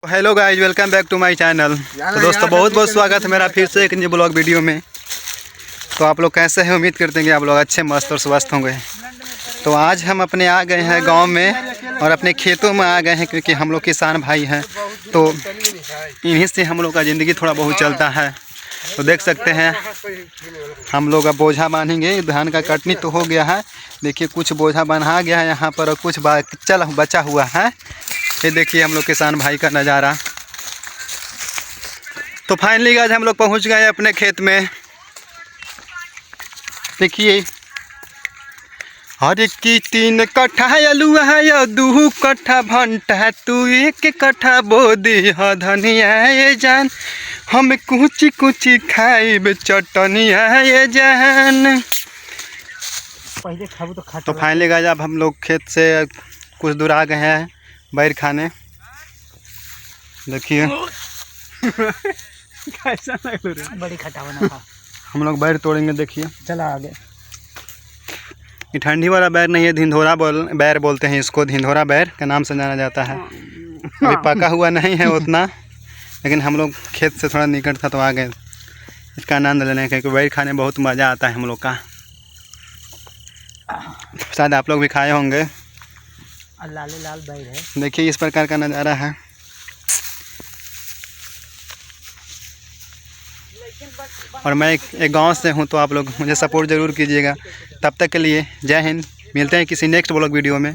Hello guys, welcome back to my channel. तो दोस्तों बहुत बहुत स्वागत है मेरा फिर से एक न्यू ब्लॉग वीडियो में। तो आप लोग कैसे हैं? उम्मीद करते हैं कि आप लोग अच्छे मस्त और स्वस्थ होंगे। तो आज हम अपने आ गए हैं गांव में और अपने खेतों में आ गए हैं, क्योंकि हम लोग किसान भाई हैं। तो इन्हीं से हम लोग का ज़िंदगी थोड़ा बहुत चलता है। तो देख सकते हैं हम लोग अब बोझा बांधेंगे। धान का कटनी तो हो गया है, देखिए कुछ बोझा बंधा गया है यहाँ पर और कुछ बचा हुआ है। ये देखिए हम लोग किसान भाई का नज़ारा। तो फाइनली आज हम लोग पहुँच गए अपने खेत में। देखिए हर की 3 कट्ठा अलुआ है या 2 कट्ठा भंटा है, तू 1 कट्ठा बो दिया धनिया ये जान, हम कुची कुची खाइब चटनिया ये जान। तो फाइनली गाइस अब हम लोग खेत से कुछ दूर आ गए हैं बैर खाने। देखिए कैसा लग रहा है, बड़ी खट्टा बना था। हम लोग बैर तोड़ेंगे। देखिए चला आगे। ये ठंडी वाला बैर नहीं है, धिंधोरा बैर बोलते हैं इसको। धिंधोरा बैर के नाम से जाना जाता है। अभी पका हुआ नहीं है उतना, लेकिन हम लोग खेत से थोड़ा निकट था तो आ गए इसका आनंद लेने, क्योंकि बैर खाने बहुत मज़ा आता है हम लोग का। शायद आप लोग भी खाए होंगे। लाल लाल बैर है। देखिए इस प्रकार का नज़ारा है। और मैं एक गांव से हूं, तो आप लोग मुझे सपोर्ट ज़रूर कीजिएगा। तब तक के लिए जय हिंद। मिलते हैं किसी नेक्स्ट ब्लॉग वीडियो में।